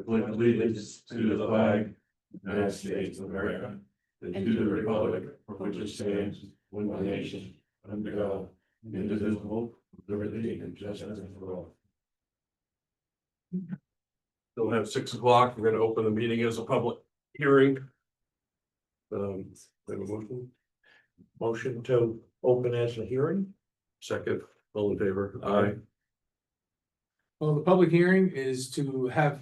pledge allegiance to the flag of the United States of America, and to the republic for which it stands, one nation, under God, indivisible, with liberty and justice for all. We'll have 6 o'clock. We're gonna open the meeting as a public hearing. Have a motion? Motion to open as a hearing? Second, all in favor? Aye. Well, the public hearing is to have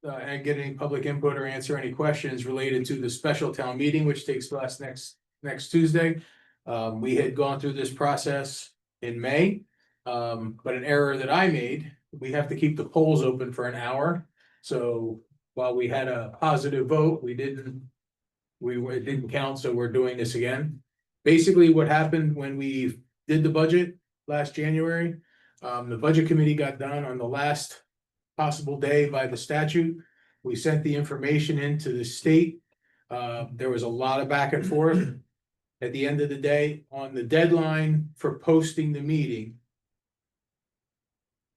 and get any public input or answer any questions related to the special town meeting, which takes place next Tuesday. We had gone through this process in May, but an error that I made, we have to keep the polls open for an hour. So while we had a positive vote, it didn't count, so we're doing this again. Basically, what happened when we did the budget last January, the budget committee got done on the last possible day by the statute. We sent the information into the state. There was a lot of back and forth. At the end of the day, on the deadline for posting the meeting,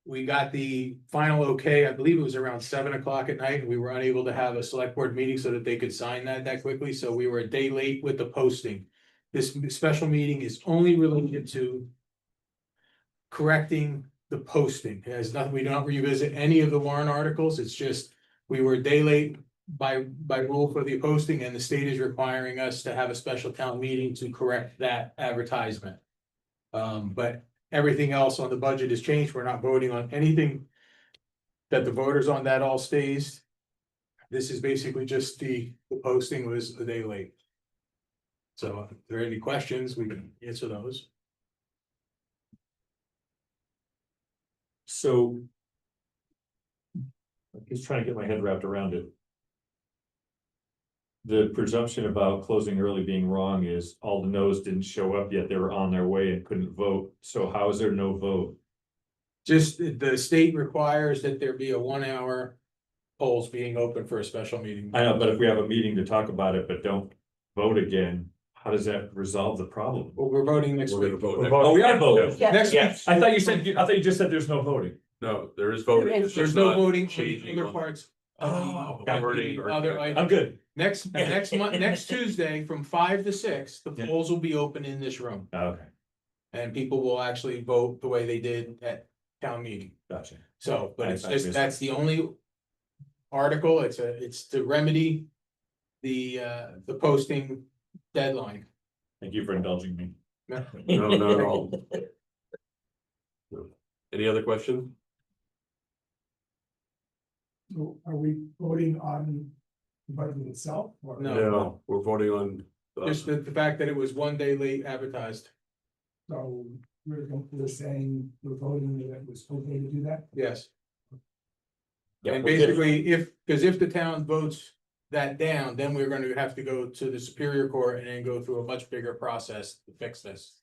we got the final okay. I believe it was around 7 o'clock at night. We were unable to have a select board meeting so that they could sign that quickly. So we were a day late with the posting. This special meeting is only related to correcting the posting. It has nothing, we don't revisit any of the warrant articles. It's just, we were a day late by rule for the posting, and the state is requiring us to have a special town meeting to correct that advertisement. But everything else on the budget has changed. We're not voting on anything that the voters on that all stays. This is basically just the posting was a day late. So if there are any questions, we can answer those. So. I'm just trying to get my head wrapped around it. The presumption about closing early being wrong is all the no's didn't show up yet. They were on their way and couldn't vote. So how is there no vote? Just the state requires that there be a 1 hour polls being open for a special meeting. I know, but if we have a meeting to talk about it, but don't vote again, how does that resolve the problem? Well, we're voting next We're week. gonna vote next. Oh, we are voting. Yeah. Next Yes, I thought you just said there's no voting. No, there is voting. It's There's just no not voting for changing the other on- parts. Oh, Converting or- Other I'm items. good. Next month, next Tuesday from 5 to 6, the Yeah. polls will be open in this room. Okay, And people will actually vote the way they did at town meeting. gotcha. So, but it's I just, missed that's the only article. It's to remedy the posting deadline. Thank you for indulging me. No, not at all. No. Any other question? So are we voting on the budget itself? Or- No. We're voting on. Just the fact that it was 1 day late advertised. So we're saying we're voting that it was okay to do that? Yes. Yeah, And well, basically, if the town votes that down, then we're gonna have to go to the Superior Court and then go through a much bigger process to fix this.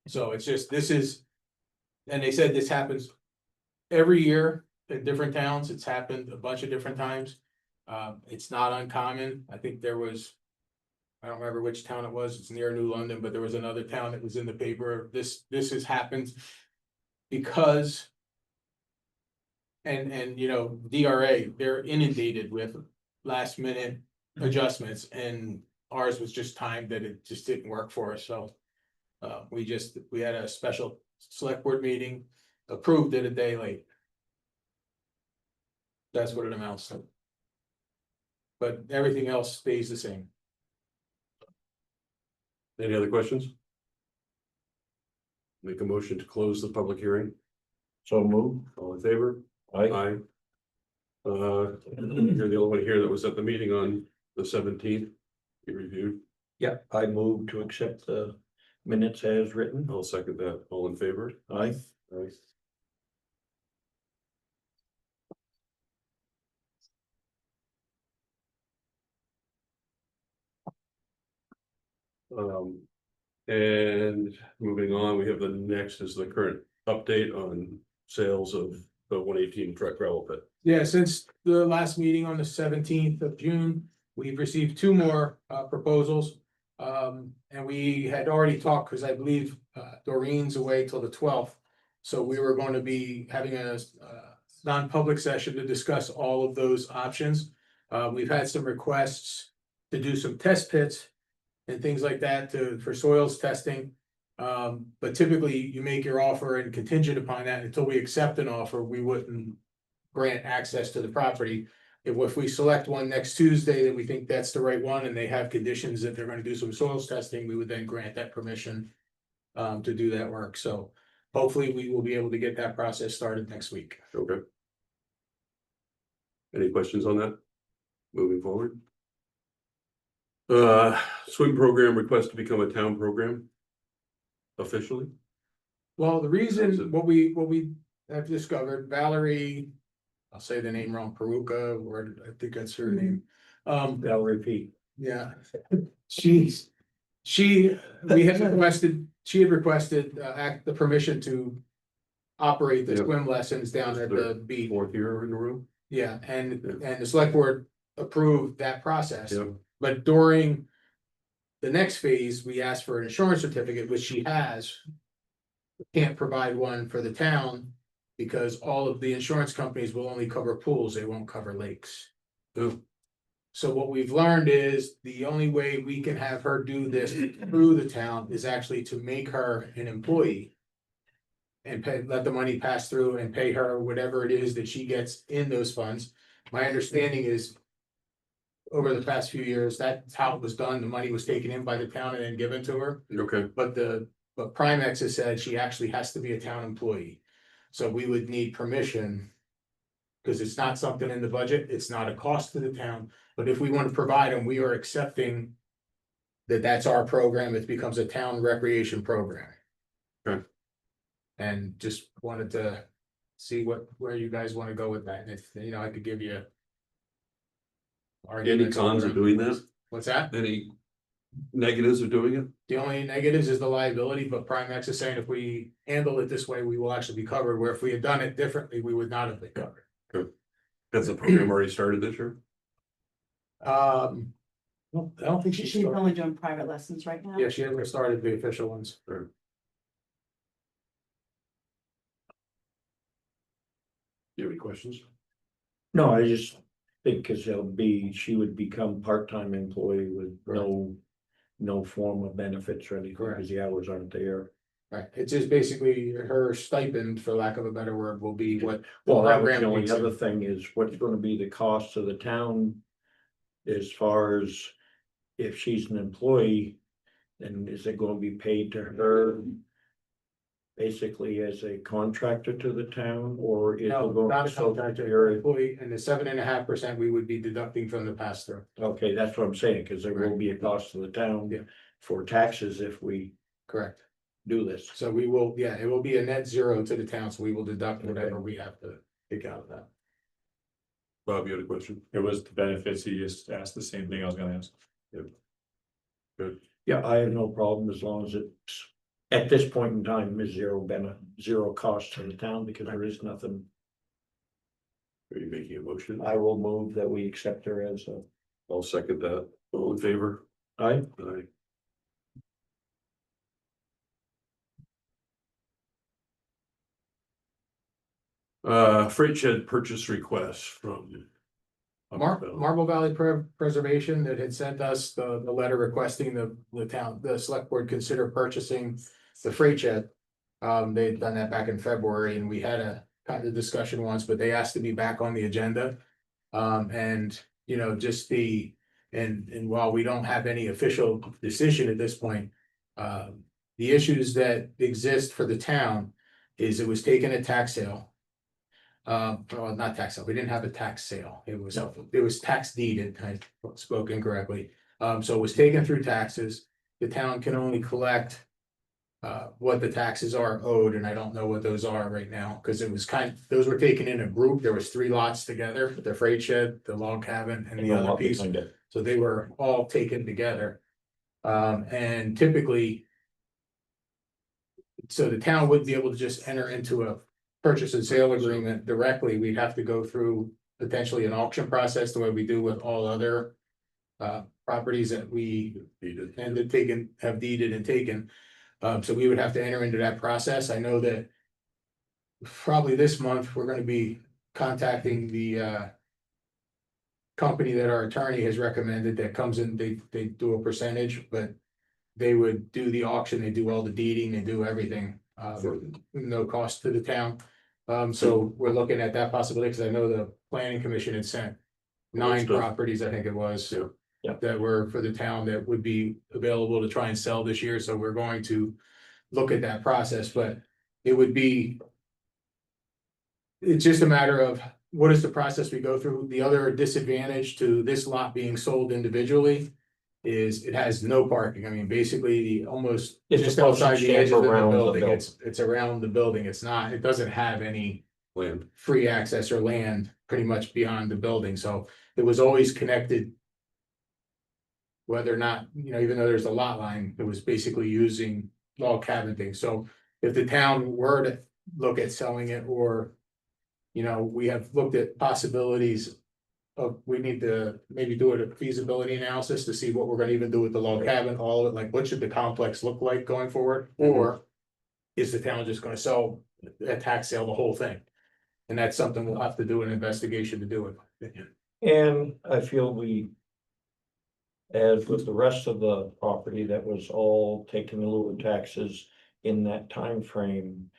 So it's just, this is, and they said this happens every year in different towns. It's happened a bunch of different times. It's not uncommon. I think there was, I don't remember which town it was. It's near New London, but there was another town that was in the paper. This has happened because and you know, DRA, they're inundated with last minute adjustments, and ours was just timed that it just didn't work for us, so. We had a special select board meeting, approved it a day late. That's what it amounts to. But everything else stays the same. Any other questions? Make a motion to close the public hearing. So move. All in favor? Aye. Aye. You're the only one here that was at the meeting on the 17th. You reviewed. Yeah, I move to accept the minutes as written. I'll second that. All in favor? Aye. Aye. And moving on, we have the next is the current update on sales of the 118 truck gravel pit. Yeah, since the last meeting on the 17th of June, we've received 2 more proposals. And we had already talked, because I believe Doreen's away till the 12th. So we were going to be having a non-public session to discuss all of those options. We've had some requests to do some test pits and things like that for soils testing. But typically you make your offer and contingent upon that until we accept an offer, we wouldn't grant access to the property. If we select one next Tuesday that we think that's the right one and they have conditions that they're gonna do some soils testing, we would then grant that permission to do that work. So hopefully we will be able to get that process started next week. Okay. Any questions on that? Moving forward? Swim program request to become a town program? Officially? Well, the reason, what we have discovered, Valerie, I'll say the name wrong, Peruka, or I think that's her name. Valerie Pete. Yeah, we had requested, she had requested, the permission to operate the Yeah. swim lessons down at the beach. 4th year in a row? Yeah, and the select board approved that process. Yeah. But during the next phase, we asked for an insurance certificate, which she has. Can't provide one for the town because all of the insurance companies will only cover pools, they won't cover lakes. Oh, So what we've learned is the only way we can have her do this through the town is actually to make her an employee. And let the money pass through and pay her whatever it is that she gets in those funds. My understanding is. Over the past few years, that's how it was done. The money was taken in by the town and then given to her. okay, But Primex has said she actually has to be a town employee. So we would need permission. Cause it's not something in the budget, it's not a cost to the town, but if we want to provide them, we are accepting. That's our program, it becomes a town recreation program. Okay. And just wanted to see where you guys want to go with that, and if, I could give you. any arguments cons of over- doing that? What's that? Any negatives of doing it? The only negatives is the liability, but Primex is saying if we handle it this way, we will actually be covered, where if we had done it differently, we would not have been covered. Has the program already started this year? No, I don't think She's she's, only doing private lessons right now. yeah, she hasn't started the official ones. You have any questions? No, I just think because she would become part-time employee with no form of benefits or anything, Correct. because the hours aren't there. Right, it's just basically her stipend, for lack of a better word, will be what. the Well, that was program the only needs other to- thing is what's gonna be the cost to the town. As far as if she's an employee, then is it gonna be paid to her? Basically as a contractor to the town, or is it No, going? not a so contractor, you're- employee, and the 7.5% we would be deducting from the pass-through. Okay, that's what I'm saying, because there will be a cost to the town. Yeah. For taxes if we Correct. do this. So we will, yeah, it will be a net zero to the town, so we will deduct whatever we have to take out of that. Bob, you had a question? It was the benefits, he just asked the same thing I was gonna ask. Good. Yeah, I have no problem as long as it's, at this point in time, is zero cost to the town, because there is nothing. Are you making a motion? I will move that we accept her as a. I'll second that. All in favor? I, Aye. Freight shed purchase request from. Marble Valley Preservation that had sent us the letter requesting the select board consider purchasing the freight shed. They'd done that back in February, and we had a kind of discussion once, but they asked to be back on the agenda. And just and while we don't have any official decision at this point. The issues that exist for the town is it was taken at tax sale. Well, not tax sale, we didn't have a tax sale, it was tax deeded, I spoke incorrectly. So it was taken through taxes, the town can only collect. What the taxes are owed, and I don't know what those are right now, because it was those were taken in a group, there was 3 lots together, the freight shed, the log cabin, and the other piece. So they were all taken together. And typically. So the town wouldn't be able to just enter into a purchase and sale agreement directly, we'd have to go through potentially an auction process, the way we do with all other. Properties that we Needed. have deeded and taken. So we would have to enter into that process, I know that. Probably this month, we're gonna be contacting the company that our attorney has recommended that comes in, they do a percentage, but they would do the auction, they do all the deeding, they do everything, no cost to the town. So we're looking at that possibility, because I know the planning commission had sent 9 Stuff. properties, I think it was. Yeah. Yeah. That were for the town that would be available to try and sell this year, so we're going to look at that process, but it would be. It's just a matter of what is the process we go through. The other disadvantage to this lot being sold individually is it has no parking. I mean, basically, almost It's just supposed to outside the stand edges of the around the building. building. It's around the building. It's not, it doesn't have any Land. free access or land pretty much beyond the building, so it was always connected. Whether or not, even though there's a lot line, it was basically using log cabin things, so if the town were to look at selling it, or. We have looked at possibilities of, we need to maybe do a feasibility analysis to see what we're gonna even do with the log cabin, all of it, like what should the complex look like going forward? Or is the town just gonna sell at tax sale the whole thing? And that's something we'll have to do an investigation to do it. And I feel we. As with the rest of the property that was all taken in lieu of taxes in that time frame.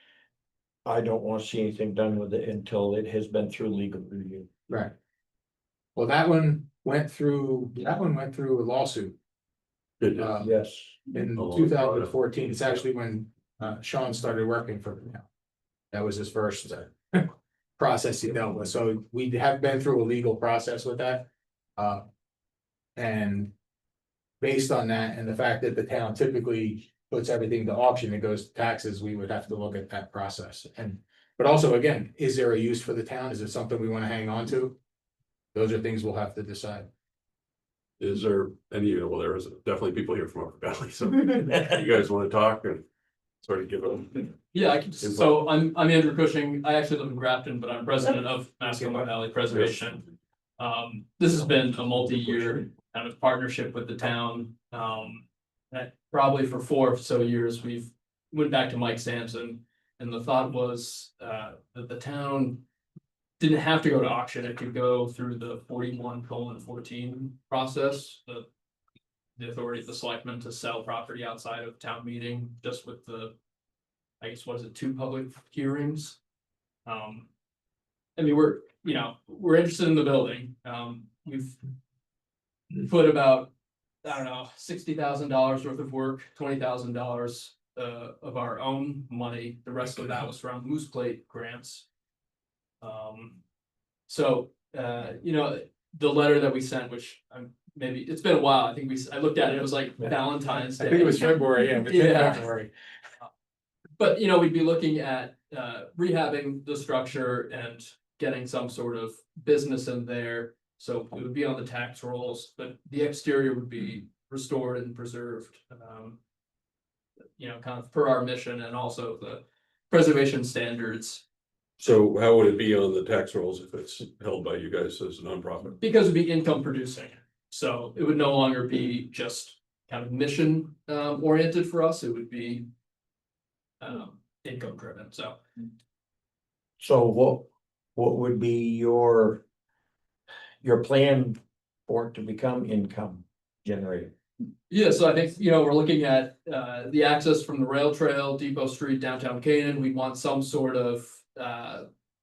I don't want to see anything done with it until it has been through legal review. Right. Well, that one went through a lawsuit Yes, in Oh, 2014. It's actually when Sean started working for them. That was his first process he dealt with, so we have been through a legal process with that. And based on that and the fact that the town typically puts everything to auction, it goes to taxes, we would have to look at that process. But also, again, is there a use for the town? Is it something we want to hang on to? Those are things we'll have to decide. Is there any, well, there is definitely people here from Upper Valley, so you guys want to talk and sort of give them. Yeah, I can, so I'm Andrew Cushing. I actually live in Grafton, but I'm president of Mascoma Valley Preservation. This has been a multi-year kind of partnership with the town. That probably for 4 or so years, we've went back to Mike Sampson. And the thought was that the town didn't have to go to auction. It could go through the 41:14 process. The authority of the selectmen to sell property outside of town meeting, just with the, I guess, what is it, 2 public hearings? I mean, we're interested in the building. We've put about, I don't know, $60,000 worth of work, $20,000 of our own money. The rest of that was from Moose Plate grants. So the letter that we sent, which maybe it's been a while. I think I looked at it. It was like Valentine's Day. I think it was February, yeah, within Yeah. February. But we'd be looking at rehabbing the structure and getting some sort of business in there. So it would be on the tax rolls, but the exterior would be restored and preserved. Kind of per our mission, and also the preservation standards. So how would it be on the tax rolls if it's held by you guys as a nonprofit? Because it'd be income producing, so it would no longer be just kind of mission oriented for us. It would be income driven. so what would be your plan for it to become income generating? Yeah, so I think, we're looking at the access from the rail trail, Depot Street, downtown Canaan. We want some sort of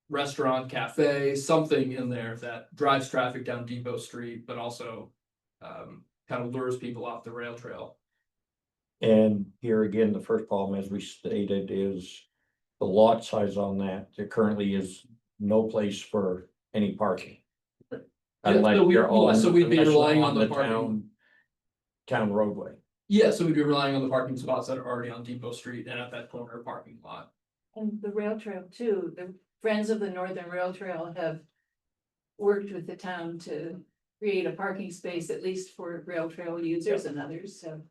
restaurant, cafe, something in there that drives traffic down Depot Street, but also kind of lures people off the rail trail. And here again, the first problem, as we stated, is the lot size on that. There currently is no place for any parking. Unless so you're on- so we'd be unless you're relying on the parking. Town roadway. Yeah, so we'd be relying on the parking spots that are already on Depot Street and at that corner parking lot. And the rail trail too, the Friends of the Northern Rail Trail have worked with the town to create a parking space, at least for rail trail users and others, so.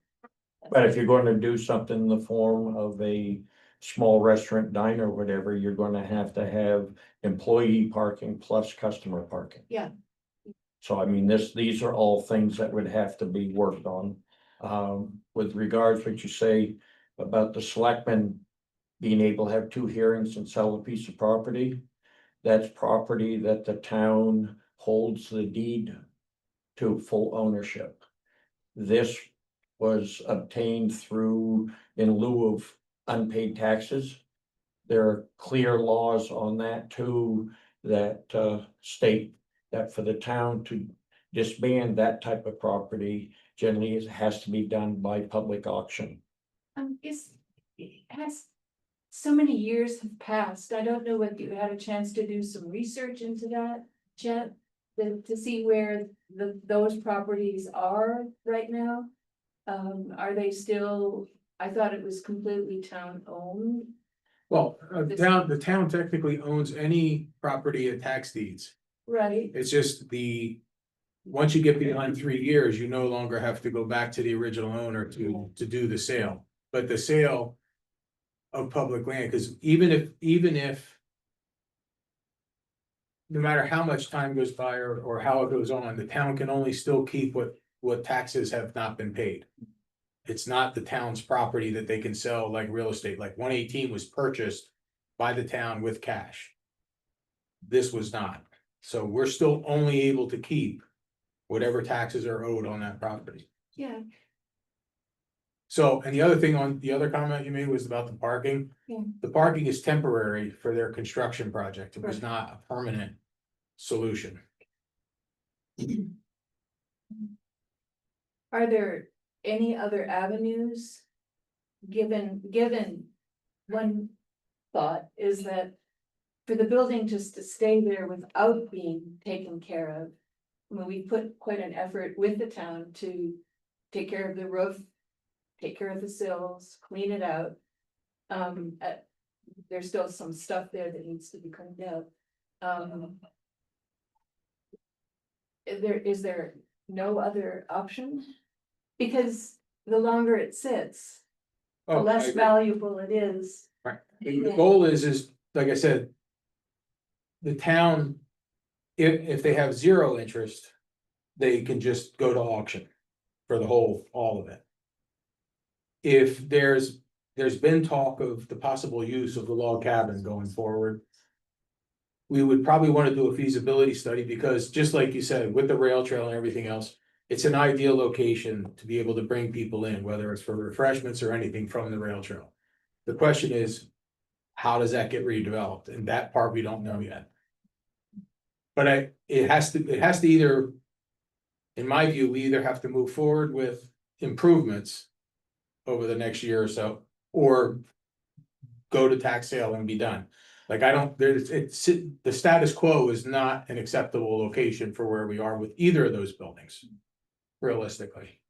But if you're going to do something in the form of a small restaurant, diner, whatever, you're gonna have employee parking plus customer parking. Yeah. So I mean, these are all things that would have to be worked on. With regards to what you say about the selectmen being able to have 2 hearings and sell a piece of property. that's property that the town holds the deed to full ownership. This was obtained through in lieu of unpaid taxes. There are clear laws on that too, that state that for the town to disband that type of property, generally it has to be done by public auction. It has, so many years have passed. I don't know whether you had a chance to do some research into that, Jet, to see where those properties are right now. Are they still, I thought it was completely town owned. Well, the town technically owns any property at tax deeds. Right, It's just once you get beyond 3 years, you no longer have to go back to the original owner to do the sale. But the sale of public land, because even if no matter how much time goes by or how it goes on, the town can only still keep what taxes have not been paid. It's not the town's property that they can sell like real estate, like 118 was purchased by the town with cash. This was not, so we're still only able to keep whatever taxes are owed on that property. yeah, So, and the other thing on, the other comment you made was about the parking. Yeah. The parking is temporary for their construction project, it was Right. not a permanent solution. are there any other avenues? Given one thought is that for the building just to stay there without being taken care of. I mean, we put quite an effort with the town to take care of the roof, take care of the sills, clean it out. There's still some stuff there that needs to be cleaned out. Is there no other option? Because the longer it sits, the Oh, I less agree. valuable it is. Right, the goal is, like I said. The town, if they have zero interest, they can just go to auction for all of it. If there's been talk of the possible use of the log cabin going forward. We would probably want to do a feasibility study because just like you said, with the rail trail and everything else. It's an ideal location to be able to bring people in, whether it's for refreshments or anything from the rail trail. The question is, how does that get redeveloped? And that part we don't know yet. But it has to either, in my view, we either have to move forward with improvements over the next year or so, or go to tax sale and be done. Like the status quo is not an acceptable location for where we are with either of those buildings, realistically.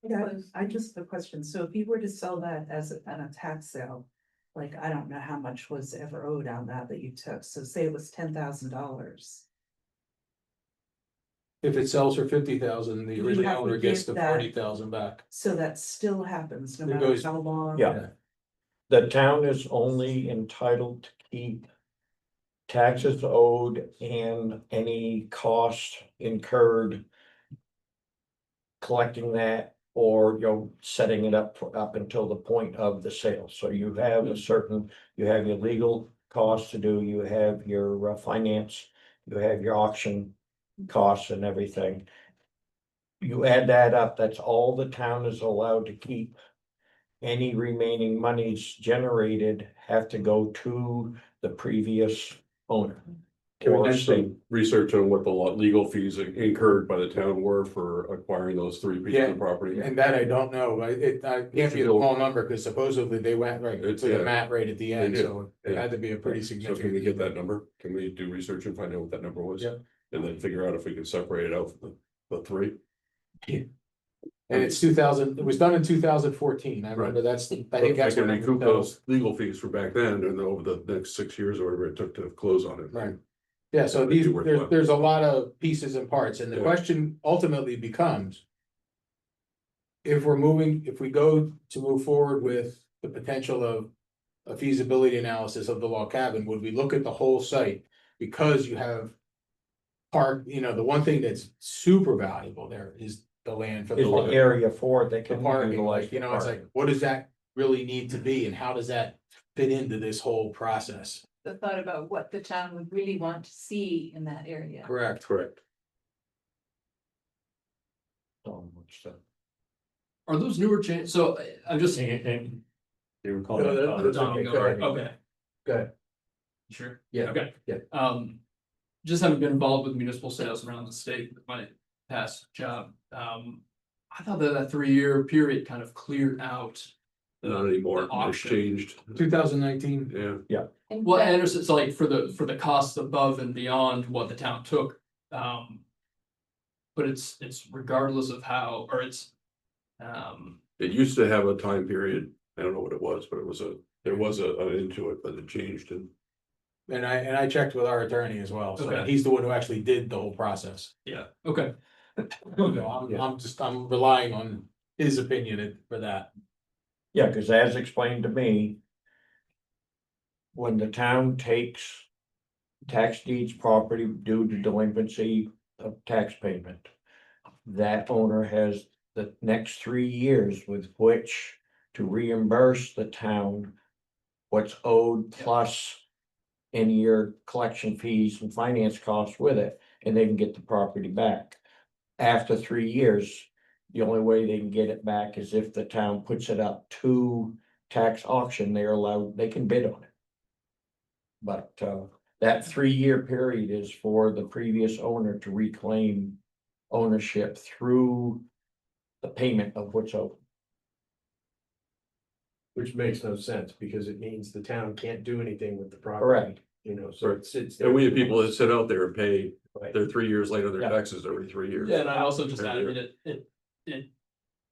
Yeah, I just have a question. So if you were to sell that as on a tax sale, like, I don't know how much was ever owed on that you took. So say it was $10,000. If it sells for 50,000, the You original have to owner gets give the that- 40,000 back. So that still happens no It matter goes- how long. Yeah. The town is only entitled to keep taxes owed and any cost incurred collecting that or, setting it up until the point of the sale. So you have you have your legal costs to do, you have your finance, you have your auction costs and everything. You add that up, that's all the town is allowed to keep. Any remaining monies generated have to go to the previous owner. Can we Or do state. some research on what the legal fees incurred by the town were for acquiring those 3 pieces of property? And that I don't know, I can't be a small number, because supposedly they went right to the mat rate at the end, They did, so it had to be a pretty So can significant. we get that number? Can we do research and find out what that number was? Yeah. And then figure out if we can separate it out for the 3? And it's 2000, it was done in 2014, I remember that's, I think that's can when. recoup those legal fees from back then and over the next 6 years or whatever it took to close on it. Right. Yeah, so It'd be worthwhile. there's a lot of pieces and parts, and the Yeah. question ultimately becomes. If we go to move forward with the potential of a feasibility analysis of the log cabin, would we look at the whole site? Because you have. The one thing that's super valuable there is the land for the. Is the park. area for it, they The can parking, utilize. like, it's like, what does that really need to be and how does that fit into this whole process. The thought about what the town would really want to see in that area. Correct. Correct. So much stuff. Are those newer changes? So I'm just. And they were calling. No, it, that's Tom, okay, go go ahead. ahead. Okay, Go ahead. sure. Yeah, Okay. yeah. Just having been involved with municipal sales around the state with my past job, I thought that 3-year period kind of cleared out. Not anymore. the It's auction. changed. 2019. Yeah. In Well, I fact, understand, it's like for the costs above and beyond what the town took, but it's regardless of how, or it's, It used to have a time period. I don't know what it was, but there was an into it, but it changed and. And I checked with our attorney as well, so Okay. he's the one who actually did the whole process. yeah, okay. So I'm relying on his opinion for that. Yeah, cause as explained to me. When the town takes. Tax deeds property due to delinquency of tax payment. That owner has the next 3 years with which to reimburse the town. What's owed plus. Any your collection fees and finance costs with it, and they can get the property back. After 3 years, the only way they can get it back is if the town puts it up to tax auction, they're allowed, they can bid on it. But that 3-year period is for the previous owner to reclaim ownership through the payment of what's owed. Which makes no sense, because it means the town can't do anything with the property. Correct. You know, so it sits. And we have people that sit out there and pay Right. their 3 years later, their Yeah. taxes every 3 years. Yeah, and I also just Yeah, added, it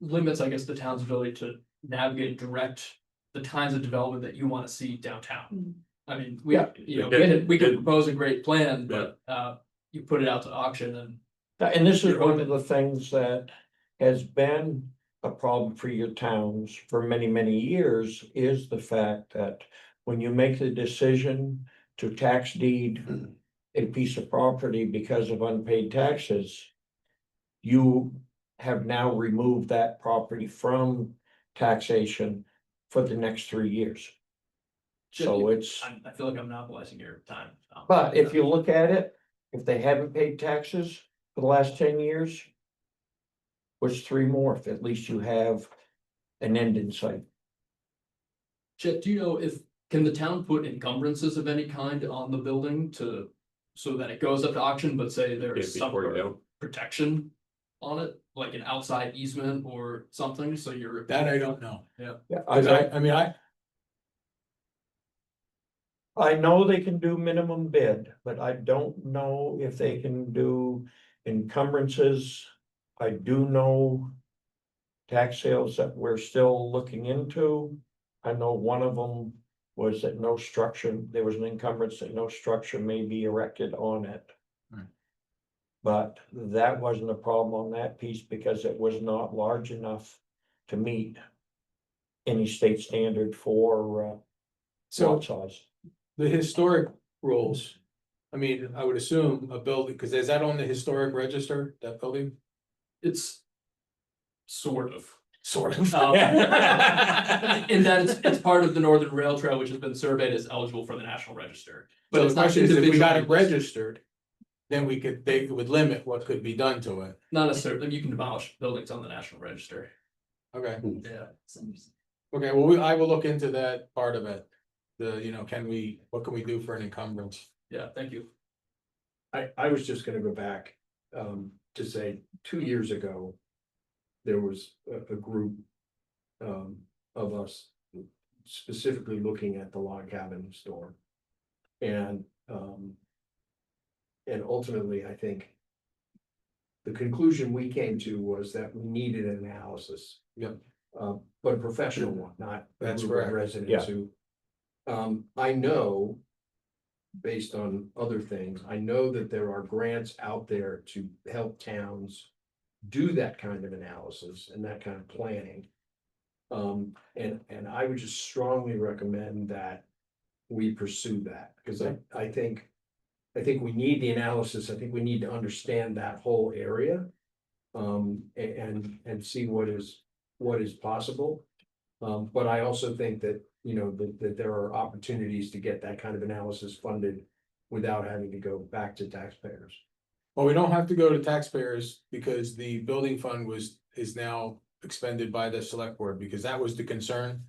limits, I guess, the town's ability to navigate and direct the kinds of development that you wanna see downtown. I mean, we, Yeah. you know, Again, we could it- propose a great plan, but, you put it out to auction and. And this is You're one of the things that has been a problem for your towns for many, many years, is the fact that when you make the decision to tax deed a piece of property because of unpaid taxes, you have now removed that property from taxation for the next 3 years. So it's. I feel like I'm monopolizing your time. But if you look at it, if they haven't paid taxes for the last 10 years. What's 3 more? If at least you have an end in sight. Chet, do you know can the town put encumbrances of any kind on the building so that it goes up to auction, but say there's Can't be some torn down. protection on it, like an outside easement or something, so you're. That I don't know. Yeah, I mean, I know they can do minimum bid, but I don't know if they can do encumbrances. I do know. Tax sales that we're still looking into. I know one of them was that no structure, there was an encumbrance that no structure may be erected on it. Right. But that wasn't a problem on that piece because it was not large enough to meet. Any state standard for so lot size. the historic rules, I mean, I would assume a building, because is that on the historic register, that building? It's sort of. Sort of. In that it's part of the Northern Rail Trail, which has been surveyed as eligible for the National Register. But the it's not question is, if we got it individually- registered, then they would limit what could be done to it. Not necessarily, you can demolish buildings on the National Register. Okay, Yeah. okay, well, I will look into that part of it. What can we do for an encumbrance? Yeah, thank you. I was just gonna go back, to say, 2 years ago. There was a group, of us specifically looking at the log cabin store. And ultimately, I think. The conclusion we came to was that we needed an analysis. Yep. But a professional one, not. a That's group of correct. Residents who, I know. Based on other things, I know that there are grants out there to help towns. Do that kind of analysis and that kind of planning. And I would just strongly recommend that. We pursue that, because I think. I think we need the analysis, I think we need to understand that whole area. And see what is possible. But I also think that you know, that there are opportunities to get that kind of analysis funded without having to go back to taxpayers. Well, we don't have to go to taxpayers because the building fund is now expended by the select board, because that was the concern.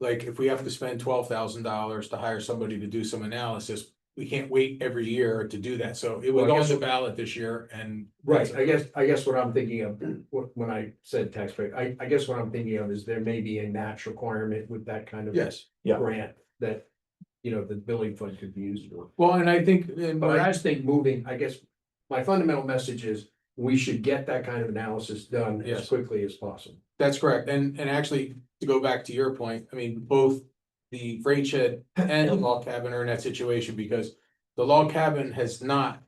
Like, if we have to spend $12,000 to hire somebody to do some analysis, we can't wait every year to do that, so it Well, would I go on guess- the ballot this year and. Right, I guess what I'm thinking of, when I said taxpayer, I guess what I'm thinking of is there may be a match requirement with that kind of. Yes, Yeah. Grant that, you know, the building fund could be used for. well, and I think, and But I just think moving, I guess, my fundamental message is we should get that kind of analysis done as Yes. quickly as possible. that's correct, and actually, to go back to your point, I mean, both the freight shed and the log cabin are in that situation, because the log cabin has not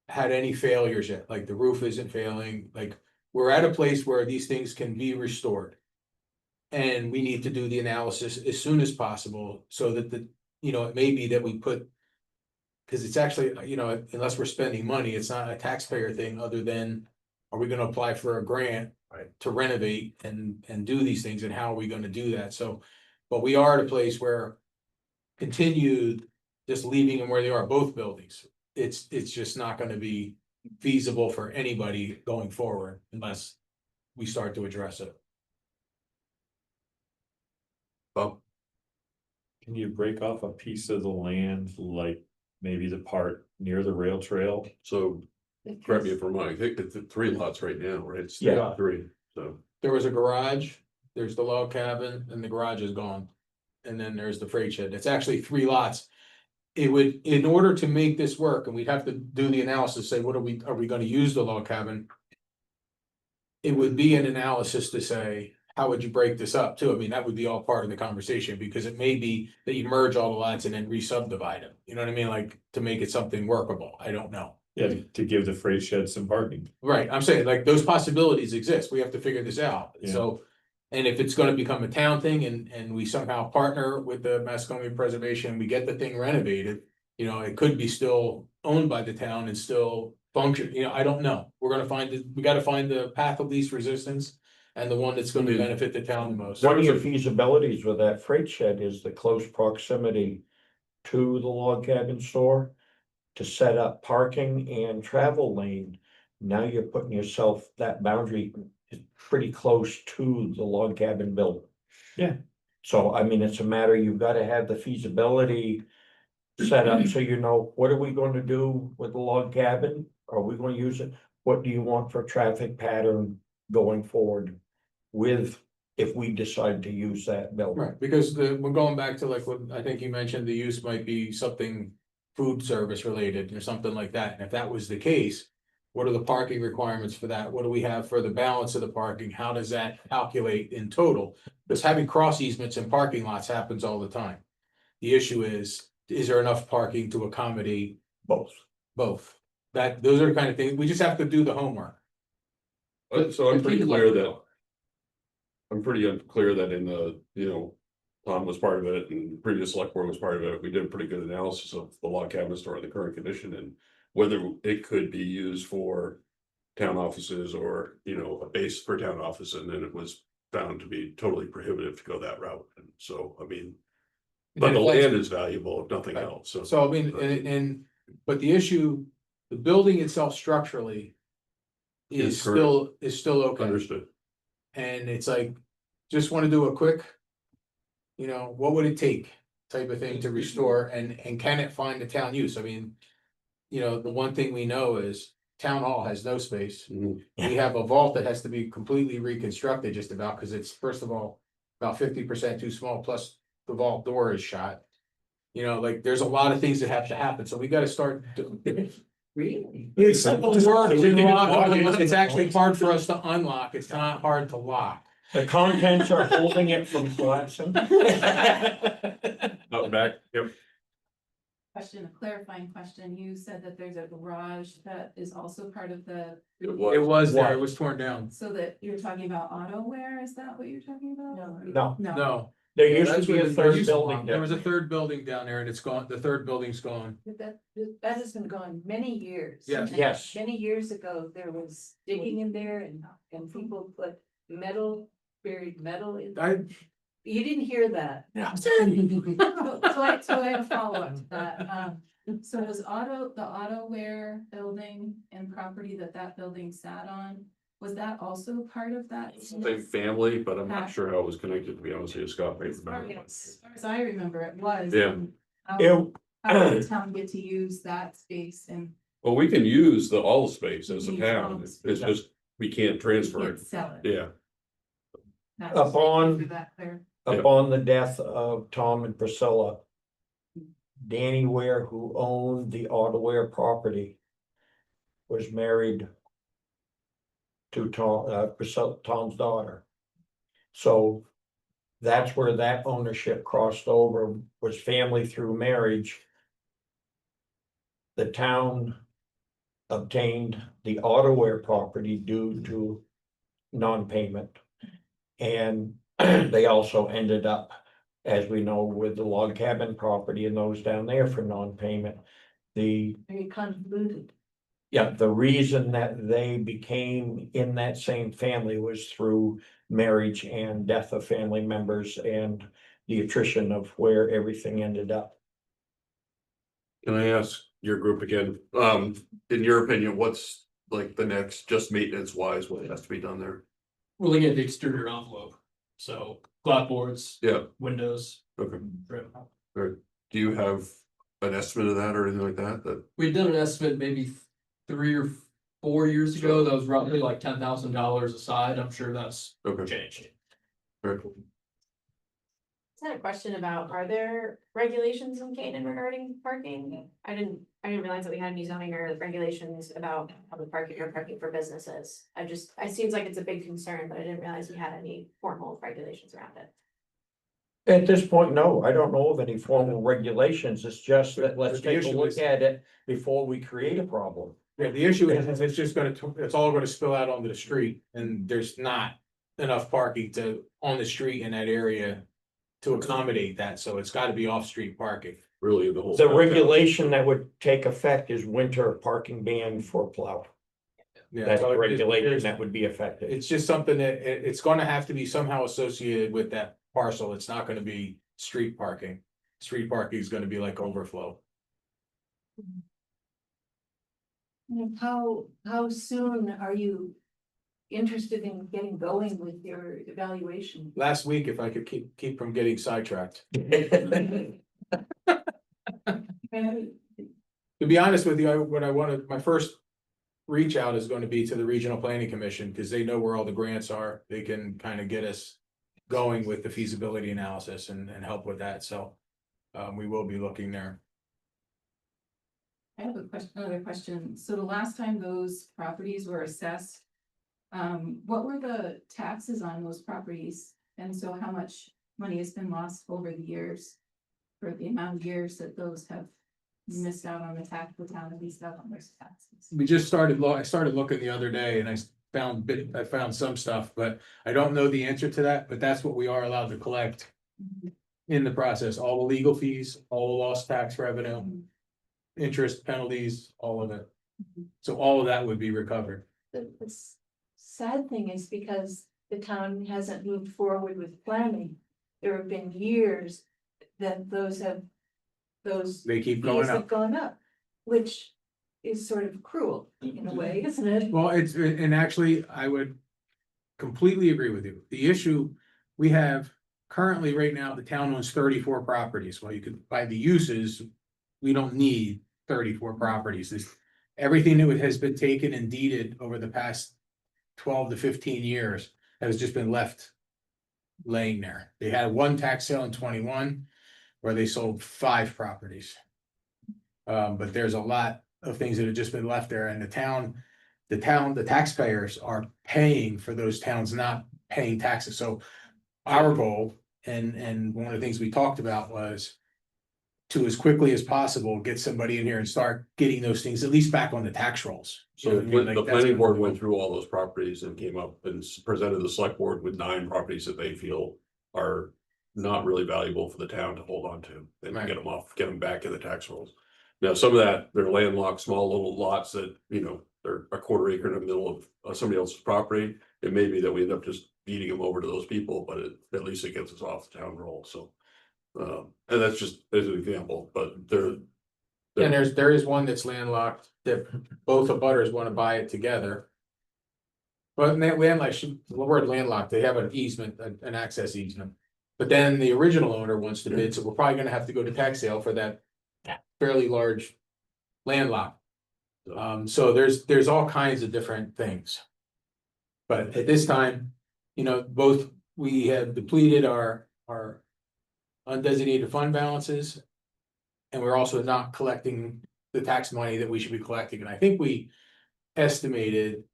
had any failures yet, like the roof isn't failing, like, we're at a place where these things can be restored. And we need to do the analysis as soon as possible, so that it may be that we put. Cause it's actually, unless we're spending money, it's not a taxpayer thing, other than, are we gonna apply for a grant? Right. To renovate and do these things, and how are we gonna do that, so, but we are at a place where. Continued, just leaving them where they are, both buildings, it's just not gonna be feasible for anybody going forward unless. We start to address it. Well, Can you break off a piece of the land, like maybe the part near the rail trail? so correct me if I'm wrong, I think it's 3 lots right now, right? It's Yeah. 3, so. There was a garage, there's the log cabin, and the garage is gone. And then there's the freight shed, it's actually 3 lots. It would, in order to make this work, and we'd have to do the analysis, say, are we gonna use the log cabin? It would be an analysis to say, how would you break this up too? I mean, that would be all part of the conversation, because it may be that you merge all the lots and then re-subdivide them, you know what I mean, like, to make it something workable, I don't know. Yeah, to give the freight shed some parking. Right, I'm saying, like, those possibilities exist, we have to figure this out, Yeah. so. And if it's gonna become a town thing and we somehow partner with the Mascoma Preservation, we get the thing renovated. It could be still owned by the town and still function, I don't know, we gotta find the path of least resistance. And the one that's gonna benefit the town the most. One of your feasibilities with that freight shed is the close proximity to the log cabin store. To set up parking and travel lane, now you're putting yourself, that boundary is pretty close to the log cabin building. Yeah. So I mean, it's a matter, you've gotta have the feasibility. Set up so you know, what are we gonna do with the log cabin? Are we gonna use it? What do you want for traffic pattern going forward? If we decide to use that building. Right, because we're going back to like what I think you mentioned, the use might be something food service related or something like that, and if that was the case. What are the parking requirements for that? What do we have for the balance of the parking? How does that calculate in total? Because having cross easements in parking lots happens all the time. The issue is there enough parking to accommodate both? Those are the kind of things, we just have to do the homework. So I'm pretty If you clear like- that. I'm pretty unclear that in the, Tom was part of it and previous select board was part of it. We did a pretty good analysis of the log cabin store in the current condition and whether it could be used for town offices or, a base for town office, and then it was found to be totally prohibitive to go that route. And so, I mean, but the land is valuable, if nothing Right. else, so. So I mean, but the issue, the building itself structurally. Is Is correct. still okay. Understood. And it's like, just wanna do a quick. What would it take type of thing to restore and can it find the town use? I mean. The one thing we know is town hall has no space. Mhm. We have a vault that has to be completely reconstructed just about, cause it's first of all. About 50% too small, plus the vault door is shot. There's a lot of things that have to happen, so we gotta start. Really? It's it's actually hard for us to unlock, it's not hard to lock. The contents are holding it from collapsing. Out back, yep. Question, a clarifying question. You said that there's a garage that is also part of the, It It was. was there, it was torn down. so that you're talking about auto wear, is that what you're talking about? No, No, there used to That's be where a the- third building there there. was a third building down there and it's gone, the third building's gone. But that has been going many years. Yes. And Yes. Many years ago, there was digging in there and people put buried metal in. I, You didn't hear that. So I have a follow-up to that. So was the AutoWare building and property that building sat on, was that also part of that? Same family, but I'm not sure how it was connected, to be honest with you, Scott. As far as I remember, it was. Yeah. How did the town get to use that space and Well, we can use all the space as a Use town, all the it's space. just, we can't transfer can't it, sell it? yeah. That's- Upon- is that clear? Upon the death of Tom and Priscilla, Danny Ware, who owned the Ottaware property, was married to Tom's daughter. So that's where that ownership crossed over, was family through marriage. The town obtained the Ottaware property due to non-payment. And they also ended up, as we know, with the log cabin property and those down there for non-payment. Very convoluted. The reason that they became in that same family was through marriage and death of family members and the attrition of where everything ended up. Can I ask your group again, in your opinion, what's like the next, just maintenance wise, what has to be done there? We're looking at the exterior envelope, so clapboards, Yeah, windows. okay, trim. do you have an estimate of that or anything like that, We'd done an estimate maybe 3 or 4 years ago, that was roughly like $10,000 a side, I'm sure that's okay, changed. very cool. I had a question about, are there regulations in Canaan regarding parking? I didn't realize that we had any zoning or regulations about public parking or parking for businesses. It seems like it's a big concern, but I didn't realize we had any formal regulations around it. At this point, no, I don't know of any formal regulations. It's just that let's The take a issue look is- at it before we create a problem. Yeah, the issue is it's just it's all gonna spill out onto the street and there's not enough parking on the street in that area to accommodate that, so it's gotta be off-street parking. Really, the whole. The regulation that would take effect is winter parking ban for plow. Yeah, That's so the it- regulation there's- that would be effective. It's just something that it's gonna have to be somehow associated with that parcel. It's not gonna be street parking. Street parking is gonna be like overflow. And how soon are you interested in getting going with your evaluation? Last week, if I could keep from getting sidetracked. To be honest with you, what I wanted, my first reach out is going to be to the Regional Planning Commission, because they know where all the grants are. They can kind of get us going with the feasibility analysis and help with that, so. We will be looking there. I have another question. So the last time those properties were assessed, what were the taxes on those properties? And so how much money has been lost over the years for the amount of years that those have missed out on the tax, the town at least out on those taxes? We just started, I started looking the other day and I found some stuff, but I don't know the answer to that, but that's what we are allowed to collect in the process, all the legal fees, all the lost tax revenue, interest, penalties, all of it. So all of that would be recovered. The sad thing is because the town hasn't moved forward with planning, there have been years that those They keep fees going have up. gone up, which is sort of cruel in a way, isn't it? Well, and actually, I would completely agree with you. The issue we have currently right now, the town owns 34 properties. Well, you could, by the uses, we don't need 34 properties. Everything that has been taken and deeded over the past 12 to 15 years has just been left laying there. They had one tax sale in 21 where they sold 5 properties. But there's a lot of things that have just been left there, and the taxpayers are paying for those towns not paying taxes. So our goal, and one of the things we talked about was to, as quickly as possible, get somebody in here and start getting those things at least back on the tax rolls. So You know what I mean? Like, the that's planning board what- went through all those properties and came up and presented the select board with 9 properties that they feel are not really valuable for the town to hold on to and Right. get them back in the tax rolls. Now, some of that, they're landlocked, small little lots that, you know, they're a quarter acre in the middle of somebody else's property. It may be that we end up just deeding them over to those people, but at least it gets us off the town roll, so. And that's just as an example, but And there is one that's landlocked that both the butters want to buy it together. But landlocked, the word landlocked, they have an easement, an access easement. But then the original owner wants to bid, so we're probably gonna have to go to tax sale for that fairly large landlocked. So there's all kinds of different things. But at this time, you know, both we have depleted our undesignated fund balances. And we're also not collecting the tax money that we should be collecting, and I think we estimated.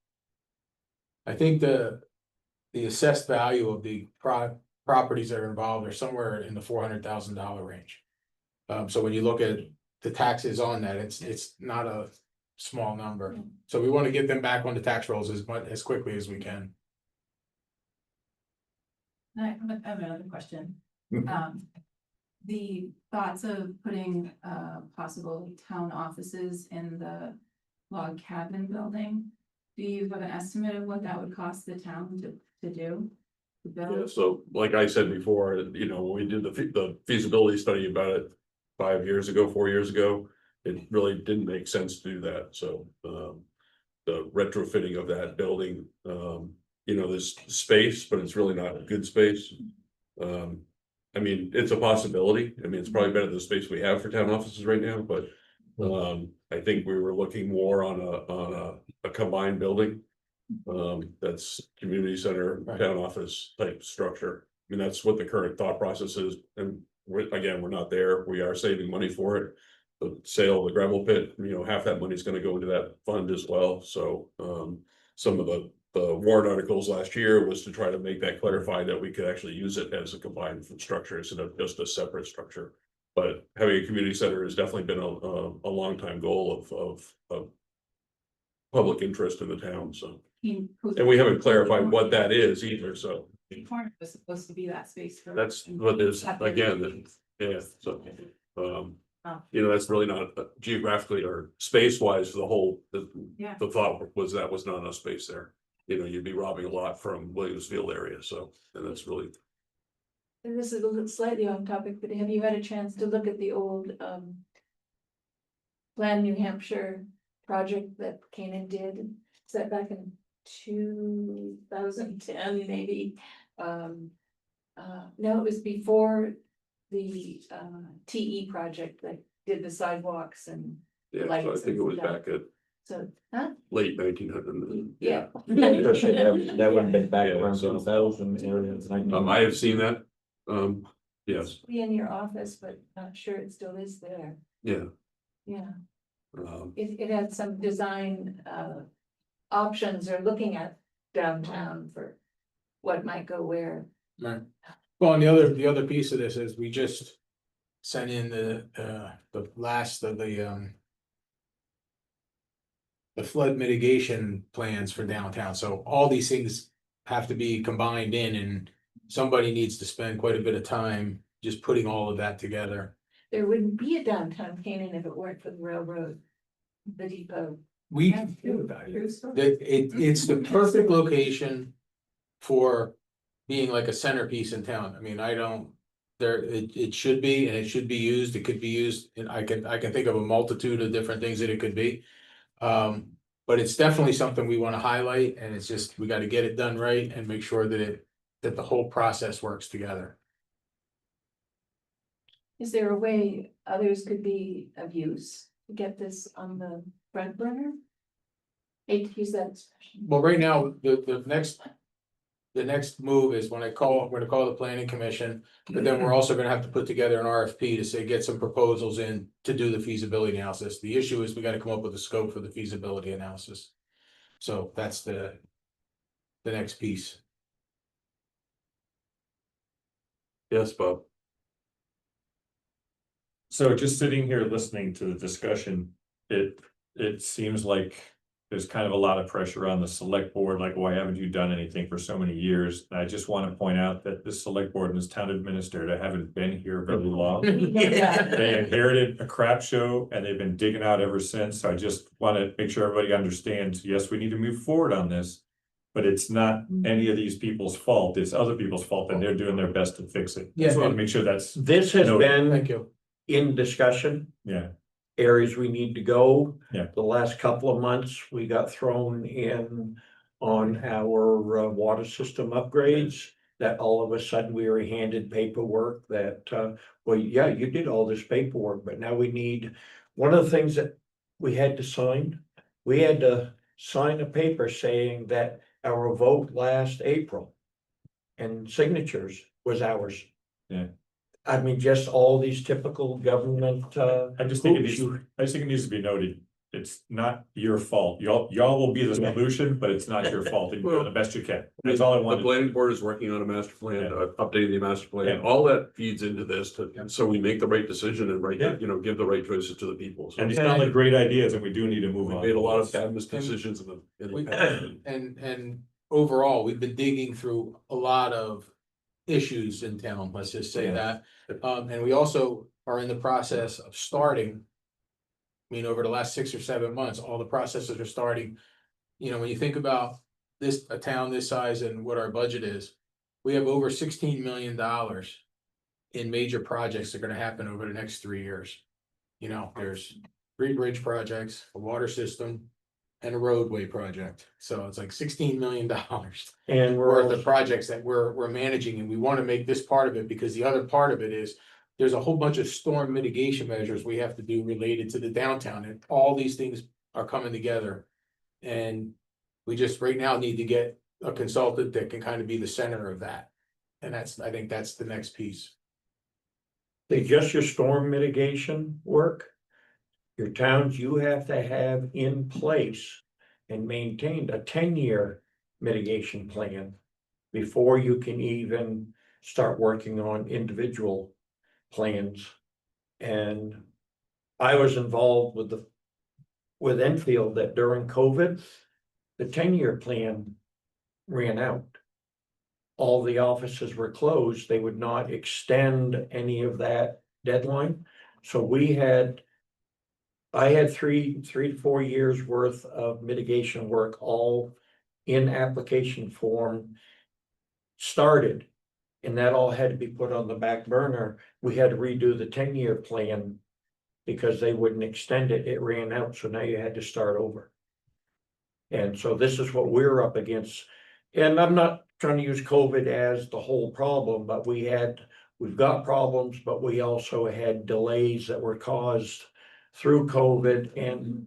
I think the assessed value of the properties that are involved are somewhere in the $400,000 range. So when you look at the taxes on that, it's not a small number, so we want to get them back on the tax rolls as quickly as we can. I have another question. Mhm. The thoughts of putting possible town offices in the log cabin building. Do you have an estimate of what that would cost the town to do? To Yeah, build? so like I said before, you know, when we did the feasibility study about it 4 years ago, it really didn't make sense to do that, so, the retrofitting of that building, you know, there's space, but it's really not a good space. I mean, it's a possibility, I mean, it's probably better than the space we have for town offices right now, but, I think we were looking more on a combined building. That's community center, town office type structure. I mean, that's what the current thought process is, and we're not there, we are saving money for it. The sale of the gravel pit, you know, half that money is gonna go into that fund as well, so, some of the warrant articles last year was to try to make that clarify that we could actually use it as a combined structure instead of just a separate structure. But having a community center has definitely been a long time goal of public interest in the town, so. And we haven't clarified what that is either, so Corner was supposed to be that space for. that's what is, again, yeah, so. You know, that's really not geographically or space wise for the whole, Yeah. the thought was that was not enough space there. You know, you'd be robbing a lot from Williamsfield area, so, and that's really, And this is a little slightly off topic, but have you had a chance to look at the old Plan New Hampshire project that Canaan did, set back in 2010 maybe? No, it was before the TE project that did the sidewalks and yeah, so I lights think it and was stuff. back at So, huh? late 1900. Yeah. That would have been back Yeah, around so- 2000 areas. I have seen that, yes, Be in your office, but not sure it still is there. yeah, Yeah, um, it had some design options they're looking at downtown for what might go where. Right. Well, and the other piece of this is we just sent in the last of the flood mitigation plans for downtown, so all these things have to be combined in, and somebody needs to spend quite a bit of time just putting all of that together. There wouldn't be a downtown Canaan if it weren't for the railroad, the depot. We, That's true. True story. it's the perfect location for being like a centerpiece in town. I mean, it should be, and it should be used, it could be used, and I can think of a multitude of different things that it could be. But it's definitely something we want to highlight, and it's just, we got to get it done right and make sure that the whole process works together. Is there a way others could be of use to get this on the front burner? Hate to use that expression. Well, right now, the next move is we're gonna call the planning commission, but then we're also gonna have to put together an RFP to say, get some proposals in to do the feasibility analysis. The issue is we gotta come up with a scope for the feasibility analysis. So that's the next piece. yes, Bob. So just sitting here listening to the discussion, it seems like there's kind of a lot of pressure on the select board, like, why haven't you done anything for so many years? And I just want to point out that this select board and this town administrator haven't been here very long. They inherited a crap show and they've been digging out ever since. So I just want to make sure everybody understands, yes, we need to move forward on this. But it's not any of these people's fault. It's other people's fault and they're doing their best to fix it. Just want to make sure that's, This has No, been Thank you. in discussion, yeah, areas we need to go. Yeah. The last couple of months, we got thrown in on our water system upgrades. That all of a sudden we were handed paperwork that, well, yeah, you did all this paperwork, but now we need. One of the things that we had to sign, we had to sign a paper saying that our vote last April and signatures was ours. Yeah. I mean, just all these typical government, I just think it hoops needs, you- I just think it needs to be noted. It's not your fault. Y'all will be the solution, but it's not your fault. And you're doing the best you can. That's all I The wanted. planning board is working on a master plan, Yeah. updating the master plan, Yeah. all that feeds into this, so we make the right decision and Yeah. give the right choices to the people. So And these sound like great ideas and we do need to move we on. made a lot of cabinet decisions in We- the past. And overall, we've been digging through a lot of issues in town, let's just say that. And we also are in the process of starting. I mean, over the last 6 or 7 months, all the processes are starting. You know, when you think about this, a town this size and what our budget is, we have over $16 million in major projects that are gonna happen over the next 3 years. You know, there's 3 bridge projects, a water system, and a roadway project. So it's like $16 million and we're worth of also, projects that we're managing, and we want to make this part of it, because the other part of it is. There's a whole bunch of storm mitigation measures we have to do related to the downtown, and all these things are coming together. And we just right now need to get a consultant that can kind of be the center of that. And I think that's the next piece. just your storm mitigation work. Your towns, you have to have in place and maintained a 10-year mitigation plan. Before you can even start working on individual plans. And I was involved with Enfield that during COVID, the 10-year plan ran out. All the offices were closed. They would not extend any of that deadline. So I had 3 to 4 years worth of mitigation work, all in application form started. And that all had to be put on the back burner. We had to redo the 10-year plan because they wouldn't extend it. It ran out, so now you had to start over. And so this is what we're up against. And I'm not trying to use COVID as the whole problem, but we've got problems, but we also had delays that were caused through COVID and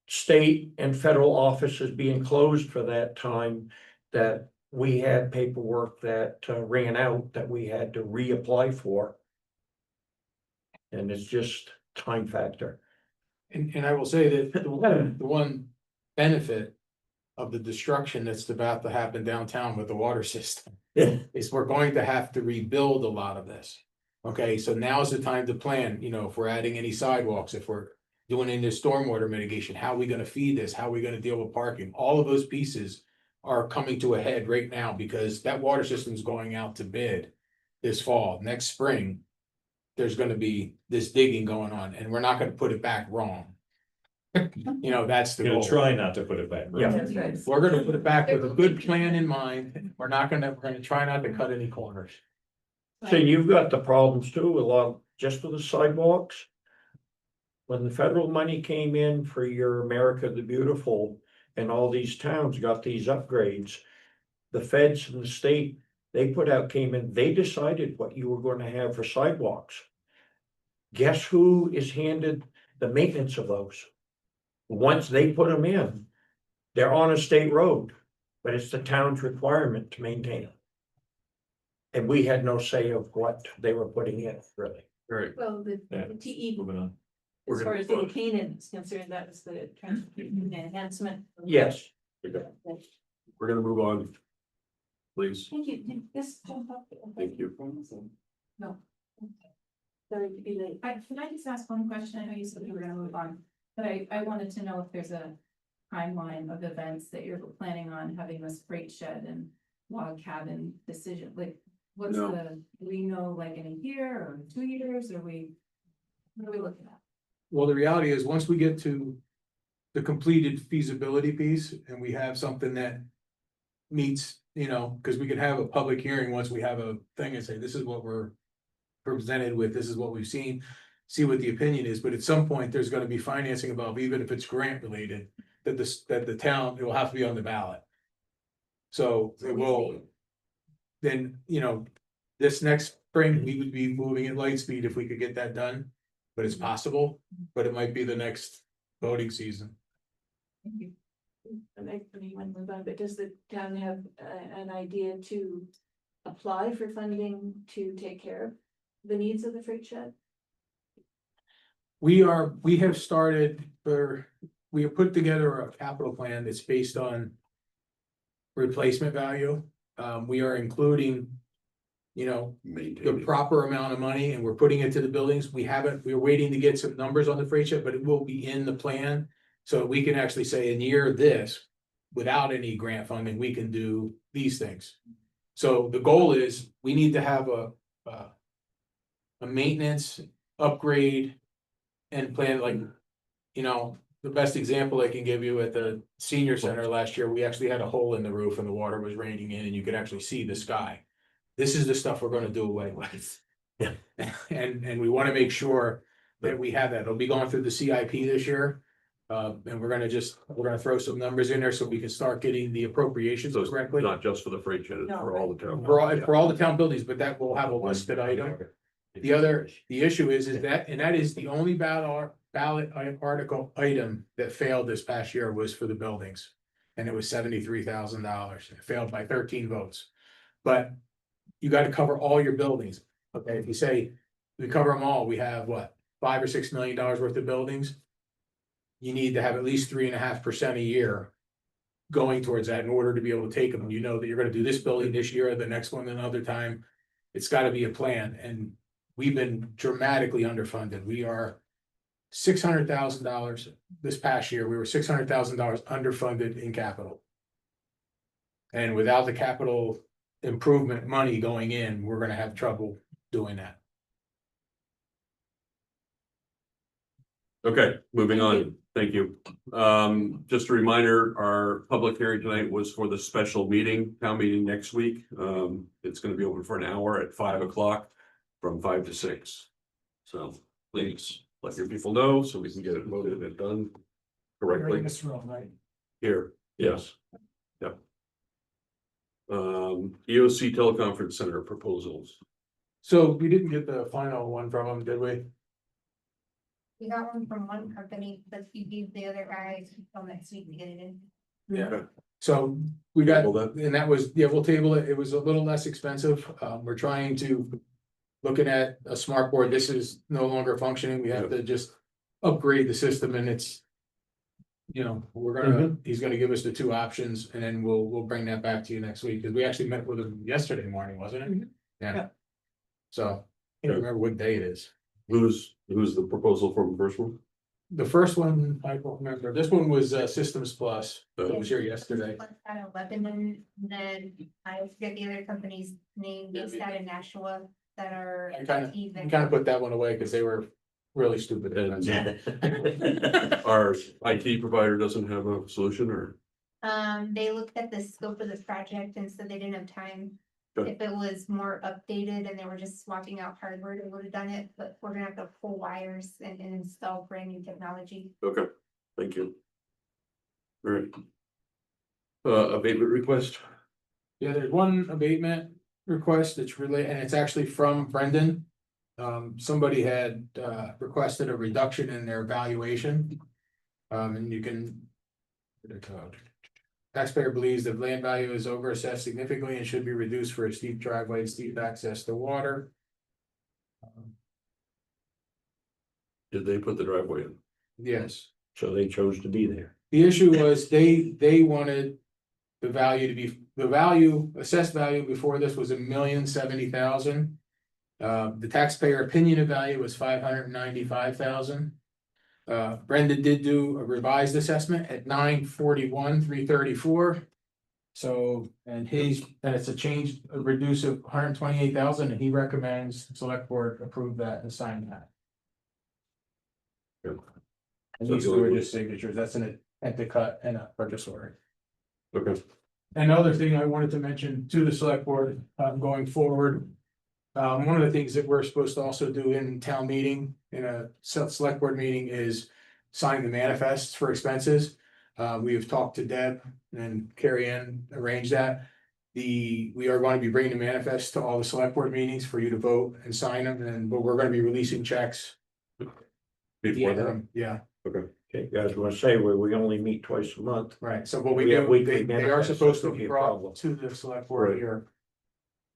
state and federal offices being closed for that time, that we had paperwork that ran out that we had to reapply for. And it's just time factor. And I will say that the one benefit of the destruction that's about to happen downtown with the water system is we're going to have to rebuild a lot of this. Okay, so now's the time to plan, you know, if we're adding any sidewalks, if we're doing any stormwater mitigation, how are we gonna feed this? How are we gonna deal with parking? All of those pieces are coming to a head right now, because that water system's going out to bid this fall. Next spring, there's gonna be this digging going on, and we're not gonna put it back wrong. You know, that's the We're goal. gonna try not to put it back. Yeah. That's right. We're gonna put it back with a good plan in mind. We're gonna try not to cut any corners. So you've got the problems too, a lot, just with the sidewalks. When the federal money came in for your America the Beautiful and all these towns got these upgrades. The feds and the state, they came in, they decided what you were gonna have for sidewalks. Guess who is handed the maintenance of those? Once they put them in, they're on a state road, but it's the town's requirement to maintain them. And we had no say of what they were putting in, really. Right. Well, Yeah. the TE, Moving on. as far as the Canaan is concerned, that was the transportation enhancement. Yes. We're gonna move on. Please. Thank you. Did this jump up? Thank you. No. Sorry to be late. Can I just ask one question? I know you said we were gonna move on, but I wanted to know if there's a timeline of events that you're planning on having this freight shed and log cabin decision, like, what's No. do we know, like in a year or 2 years, or what are we looking at? Well, the reality is, once we get to the completed feasibility piece and we have something that meets, because we could have a public hearing once we have a thing and say, this is what we're presented with, this is what we've seen, see what the opinion is, but at some point, there's gonna be financing involved, even if it's grant related, that the town, it will have to be on the ballot. So it will, then, this next spring, we would be moving at light speed if we could get that done. But it's possible, but it might be the next voting season. I mean, move on, but does the town have an idea to apply for funding to take care of the needs of the freight shed? We have started we have put together a capital plan that's based on replacement value. We are including, the Maintain. proper amount of money, and we're putting it to the buildings. We're waiting to get some numbers on the freight shed, but it will be in the plan. So we can actually say in year this, without any grant funding, we can do these things. So the goal is, we need to have a maintenance upgrade and plan, like, the best example I can give you, at the senior center last year, we actually had a hole in the roof and the water was raining in and you could actually see the sky. This is the stuff we're gonna do away with. Yeah. And we wanna make sure that we have that. It'll be going through the CIP this year. And we're gonna throw some numbers in there so we can start getting the appropriations So it's correctly. not just for the freight shed, it's for all the town. For all the town buildings, but that will have a listed item. The issue is that is the only ballot article item that failed this past year was for the buildings. And it was $73,000. It failed by 13 votes. But you gotta cover all your buildings. Okay, if you say we cover them all, we have what, $5 or $6 million worth of buildings? You need to have at least 3.5% a year going towards that in order to be able to take them. You know that you're gonna do this building this year, the next one another time. It's gotta be a plan, and we've been dramatically underfunded. We are $600,000 this past year. We were $600,000 underfunded in capital. And without the capital improvement money going in, we're gonna have trouble doing that. Okay, moving on. Thank you. Just a reminder, our public hearing tonight was for the special meeting, town meeting next week. It's gonna be open for an hour at 5 o'clock from 5 to 6. So please let your people know so we can get it voted and done Right correctly in this room, right? here. Yes. Yep. EOC teleconference center proposals. So we didn't get the final one from them, did we? We got one from one company, but you gave the other guys until next week to get it in. Yeah. So we got, Table that. and that was, yeah, we'll table it. It was a little less expensive. We're trying to. Looking at a smart board, this is no longer functioning. We have to just upgrade the system, and it's. He's gonna give us the two options, and then we'll bring that back to you next week, because we actually met with him yesterday morning, wasn't it? Yeah. So, I don't remember what day it is. Who's the proposal from the first one? The first one, I don't remember. This one was Systems Plus. It was here yesterday. Out of Lebanon, and then I forget the other company's name, based out of Nashua, that are. I kind of put that one away because they were really stupid. Our IT provider doesn't have a solution, or? They looked at the scope of the project and said they didn't have time. Good. If it was more updated and they were just swapping out hardware, they would have done it, but we're gonna have to pull wires and install brand new technology. Okay, thank you. All right. Abatement request, Yeah, there's one abatement request that's and it's actually from Brendan. Somebody had requested a reduction in their valuation. And you can. Taxpayer believes that land value is overassessed significantly and should be reduced for a steep driveway and steep access to water. did they put the driveway in? Yes, So they chose to be there. the issue was they wanted the value to be, assessed value before this was $1,070,000. The taxpayer opinion of value was $595,000. Brenda did do a revised assessment at 941, 334. So, and it's a change, a reduce of 128,000, and he recommends select board approve that and sign that. Good. And these two are just signatures, that's an intent to cut and a purchase order. Okay. Another thing I wanted to mention to the select board, going forward. One of the things that we're supposed to also do in town meeting, in a select board meeting, is sign the manifests for expenses. We have talked to Deb and Carrie Ann arranged that. We are going to be bringing the manifests to all the select board meetings for you to vote and sign them, but we're gonna be releasing checks. Before that, Yeah, Okay, guys, wanna say we only meet twice a month. right, so what we We have do, weekly they are manifests, supposed to so be it'll be a problem. brought to the select board Right. here.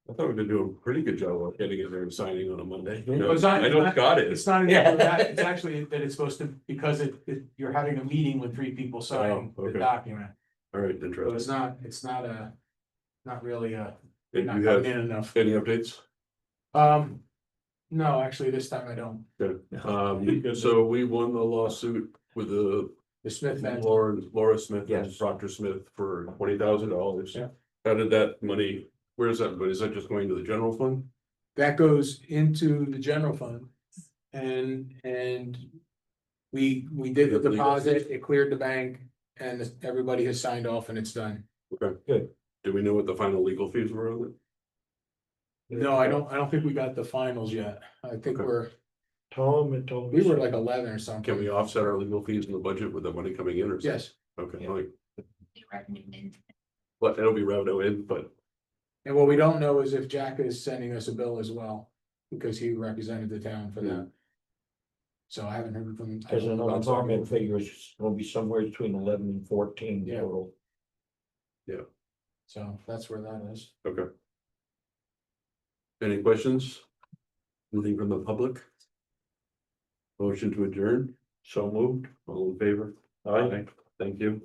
I thought we've been doing a pretty good job of getting it there and signing on a Monday. Well, it's not- I know Scott It's is. not, even that, it's actually that it's supposed to, because you're having a meeting when 3 people sign Oh, the okay. document. All right, So interesting. it's not really Did not you coming have in enough. any updates? No, actually, this time I don't. Good. So we won the lawsuit with the The Smith family, Laura Smith and Yes. Proctor Smith for $20,000. Yeah. How did that money, where's that, money? Is that just going to the general fund? that goes into the general fund. And we did the Legal deposit, it cleared the bank, and everybody has signed off and it's done. Okay. Good. Do we know what the final legal fees were on it? No, I don't think we got the finals yet. I think Okay. Tom had told me. we were like 11 or something. Can we offset our legal fees in the budget with the money coming in or? something? Yes, Okay, Yeah. like, They recommended. but it'll be revenue in, but and what we don't know is if Jack is sending us a bill as well, because he represented the town for that. So I haven't heard from. Cause an environment figure is gonna be somewhere between 11 and 14 Yeah. total. So that's where that is. okay. Any questions? Anything from the public? Motion to adjourn, So moved. all in favor? Aye. Thank you.